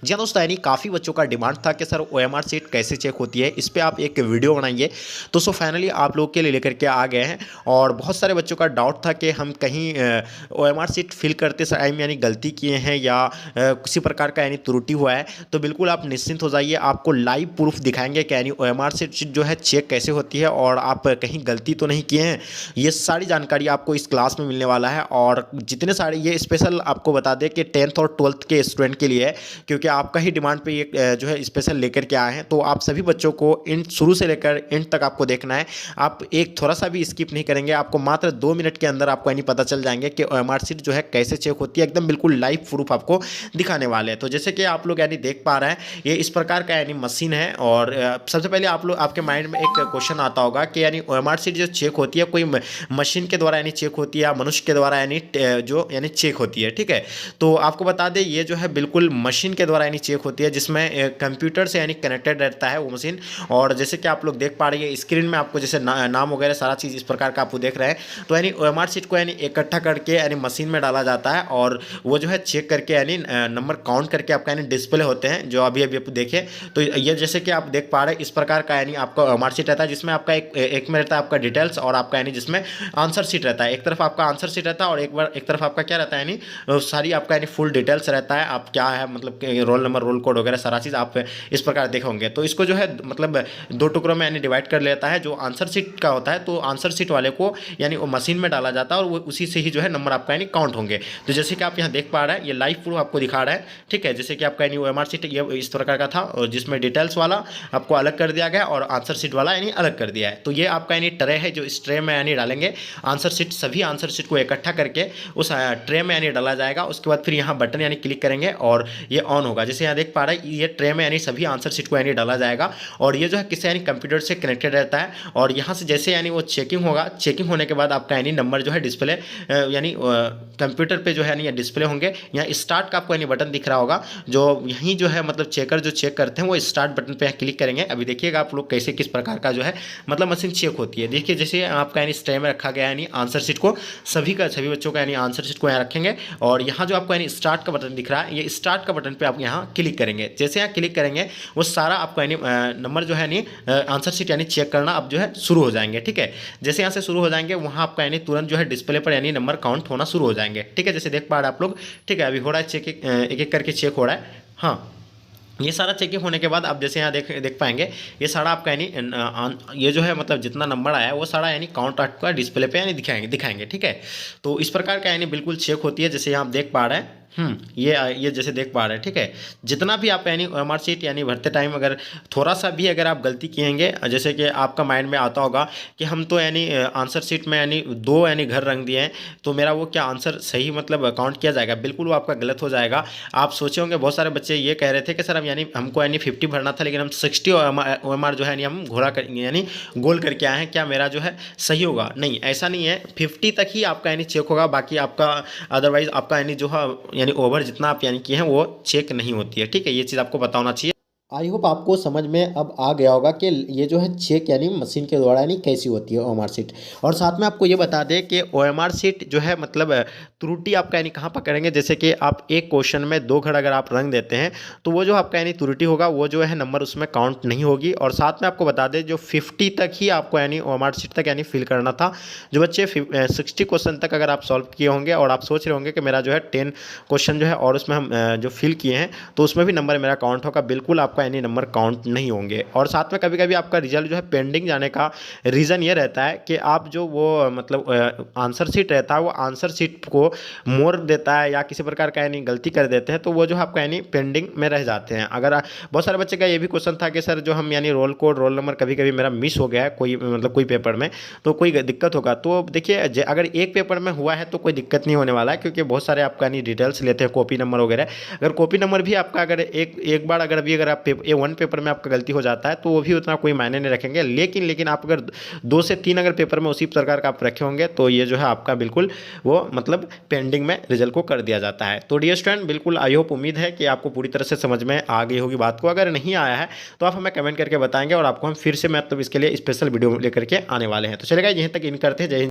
जी हाँ दोस्तों, यानी काफ़ी बच्चों का डिमांड था कि सर ओएमआर सीट कैसे चेक होती है, इस पे आप एक वीडियो बनाइए। तो फाइनली आप लोग के लिए लेकर के आ गए हैं। और बहुत सारे बच्चों का डाउट था कि हम कहीं ओएमआर सीट फिल करते टाइम यानी गलती किए हैं या किसी प्रकार का यानी त्रुटि हुआ है। तो बिल्कुल आप निश्चिंत हो जाइए, आपको लाइव प्रूफ दिखाएंगे कि यानी ओएमआर सीट जो है चेक कैसे होती है और आप कहीं गलती तो नहीं किए हैं। ये सारी जानकारी आपको इस क्लास में मिलने वाला है। और जितने सारे ये स्पेशल आपको बता दें कि 10th और 12th के स्टूडेंट के लिए है, क्योंकि आपका ही डिमांड पे ये जो है स्पेशल लेकर के आए हैं। तो आप सभी बच्चों को एंड शुरू से लेकर एंड तक आपको देखना है। आप एक थोड़ा सा भी स्किप नहीं करेंगे, आपको मात्र 2 मिनट के अंदर आपको यानी पता चल जाएंगे कि ओएमआर सीट जो है कैसे चेक होती है। एकदम बिल्कुल लाइव प्रूफ आपको दिखाने वाले हैं। तो जैसे कि आप लोग यानी देख पा रहे हैं, ये इस प्रकार का यानी मशीन है। और सबसे पहले आप लोग आपके माइंड में एक क्वेश्चन आता होगा कि यानी ओएमआर सीट जो चेक होती है कोई मशीन के द्वारा यानी चेक होती है या मनुष्य के द्वारा यानी जो यानी चेक होती है, ठीक है। तो आपको बता दें ये जो है बिल्कुल मशीन के द्वारा यानी चेक होती है, जिसमें कंप्यूटर से यानी कनेक्टेड रहता है वो मशीन। और जैसे कि आप लोग देख पा रहे हैं स्क्रीन में आपको जैसे नाम वगैरह सारा चीज़ इस प्रकार का आपको देख रहे हैं। तो यानी ओएमआर सीट को यानी इकट्ठा करके यानी मशीन में डाला जाता है और वो जो है चेक करके यानी नंबर काउंट करके आपका यानी डिस्प्ले होते हैं जो अभी अभी आप देखे। तो ये जैसे कि आप देख पा रहे हैं इस प्रकार का यानी आपका ओएमआर सीट रहता है, जिसमें आपका एक में रहता है आपका डिटेल्स और आपका यानी जिसमें आंसर सीट रहता है। एक तरफ आपका आंसर सीट रहता है और एक तरफ आपका क्या रहता है यानी सारी आपका यानी फुल डिटेल्स रहता है। आप क्या है मतलब रोल नंबर, रोल कोड वगैरह सारा चीज़ आप इस प्रकार देखे होंगे। तो इसको जो है मतलब 2 टुकड़ों में यानी डिवाइड कर लेता है। जो आंसर सीट का होता है तो आंसर सीट वाले को यानी वो मशीन में डाला जाता है और वो उसी से ही जो है नंबर आपका यानी काउंट होंगे। तो जैसे कि आप यहाँ देख पा रहे हैं ये लाइव प्रूफ आपको दिखा रहा है, ठीक है। जैसे कि आपका यानी ओएमआर सीट ये इस प्रकार का था और जिसमें डिटेल्स वाला आपको अलग कर दिया गया और आंसर सीट वाला यानी अलग कर दिया है। तो ये आपका यानी ट्रे है जो इस ट्रे में यानी डालेंगे आंसर सीट, सभी आंसर सीट को इकट्ठा करके उस ट्रे में यानी डाला जाएगा। उसके बाद फिर यहाँ बटन यानी क्लिक करेंगे और ये ऑन होगा। जैसे यहाँ देख पा रहे हैं ये ट्रे में यानी सभी आंसर सीट को यानी डाला जाएगा और ये जो है किसी यानी कंप्यूटर से कनेक्टेड रहता है। और यहाँ से जैसे यानी वो चेकिंग होगा, चेकिंग होने के बाद आपका यानी नंबर जो है डिस्प्ले यानी कंप्यूटर पे जो है यानी डिस्प्ले होंगे। यहाँ स्टार्ट का आपको यानी बटन दिख रहा होगा, जो यहीं जो है मतलब चेकर जो चेक करते हैं वो स्टार्ट बटन पे क्लिक करेंगे। अभी देखिएगा आप लोग कैसे किस प्रकार का जो है मतलब मशीन चेक होती है। देखिए जैसे आपका यानी इस ट्रे में रखा गया यानी आंसर सीट को, सभी बच्चों का यानी आंसर सीट को यहाँ रखेंगे और यहाँ जो आपको यानी स्टार्ट का बटन दिख रहा है, ये स्टार्ट का बटन पे आप यहाँ क्लिक करेंगे। जैसे यहाँ क्लिक करेंगे वो सारा आपको यानी नंबर जो है यानी आंसर सीट यानी चेक करना अब जो है शुरू हो जाएंगे, ठीक है। जैसे यहाँ से शुरू हो जाएंगे वहाँ आपका यानी तुरंत जो है डिस्प्ले पर यानी नंबर काउंट होना शुरू हो जाएंगे, ठीक है। जैसे देख पा रहे हैं आप लोग, ठीक है। अभी हो रहा है चेक, एक एक करके चेक हो रहा है। हाँ, ये सारा चेकिंग होने के बाद आप जैसे यहाँ देख पाएंगे ये सारा आपका यानी ये जो है मतलब जितना नंबर आया है वो सारा यानी काउंट आपका डिस्प्ले पे यानी दिखाएंगे, ठीक है। तो इस प्रकार का यानी बिल्कुल चेक होती है। जैसे यहाँ आप देख पा रहे हैं ये जैसे देख पा रहे हैं, ठीक है। जितना भी आप यानी ओएमआर सीट यानी भरते टाइम अगर थोड़ा सा भी अगर आप गलती किएंगे, जैसे कि आपका माइंड में आता होगा कि हम तो यानी आंसर सीट में यानी 2 यानी घर रंग दिए हैं तो मेरा वो क्या आंसर सही मतलब काउंट किया जाएगा, बिल्कुल वो आपका गलत हो जाएगा। आप सोचे होंगे बहुत सारे बच्चे ये कह रहे थे कि सर हम यानी हमको यानी 50 भरना था लेकिन हम 60 ओएमआर जो है यानी हम घोड़ा कर यानी गोल करके आए हैं, क्या मेरा जो है सही होगा? नहीं, ऐसा नहीं है। 50 तक ही आपका यानी चेक होगा, बाकी आपका अदरवाइज आपका यानी जो है यानी ओवर जितना आप यानी किए हैं वो चेक नहीं होती है, ठीक है। ये चीज़ आपको पता होना चाहिए। आई होप आपको समझ में अब आ गया होगा कि ये जो है चेक यानी मशीन के द्वारा यानी कैसी होती है ओएमआर सीट। और साथ में आपको ये बता दें कि ओएमआर सीट जो है मतलब त्रुटि आपका यानी कहाँ पर करेंगे। जैसे कि आप एक क्वेश्चन में 2 घर अगर आप रंग देते हैं तो वो जो आपका यानी त्रुटि होगा वो जो है नंबर उसमें काउंट नहीं होगी। और साथ में आपको बता दें जो 50 तक ही आपको यानी ओएमआर सीट तक यानी फिल करना था। जो बच्चे 60 क्वेश्चन तक अगर आप सॉल्व किए होंगे और आप सोच रहे होंगे कि मेरा जो है 10 क्वेश्चन जो है और उसमें हम जो फिल किए हैं तो उसमें भी नंबर मेरा काउंट होगा, बिल्कुल आपका यानी नंबर काउंट नहीं होंगे। और साथ में कभी कभी आपका रिजल्ट जो है पेंडिंग जाने का रीज़न ये रहता है कि आप जो वो मतलब आंसर सीट रहता है वो आंसर सीट को मोड़ देता है या किसी प्रकार का यानी गलती कर देते हैं तो वो जो है आपका यानी पेंडिंग में रह जाते हैं। अगर बहुत सारे बच्चे का ये भी क्वेश्चन था कि सर जो हम यानी रोल कोड, रोल नंबर कभी कभी मेरा मिस हो गया है कोई मतलब कोई पेपर में तो कोई दिक्कत होगा। तो देखिए अगर एक पेपर में हुआ है तो कोई दिक्कत नहीं होने वाला है, क्योंकि बहुत सारे आपका यानी डिटेल्स लेते हैं, कॉपी नंबर वगैरह। अगर कॉपी नंबर भी आपका अगर एक बार अगर आप A1 पेपर में आपका गलती हो जाता है तो वो भी उतना कोई मायने नहीं रखेंगे। लेकिन आप अगर 2 से 3 अगर पेपर में उसी प्रकार का आप रखे होंगे तो ये जो है आपका बिल्कुल वो मतलब पेंडिंग में रिजल्ट को कर दिया जाता है। तो डियर स्टूडेंट, बिल्कुल आई होप उम्मीद है कि आपको पूरी तरह से समझ में आ गई होगी बात को। अगर नहीं आया है तो आप हमें कमेंट करके बताएंगे और आपको हम फिर से मतलब इसके लिए स्पेशल वीडियो लेकर के आने वाले हैं। तो चलेगा यहीं तक इन करते हैं। जय हिंद।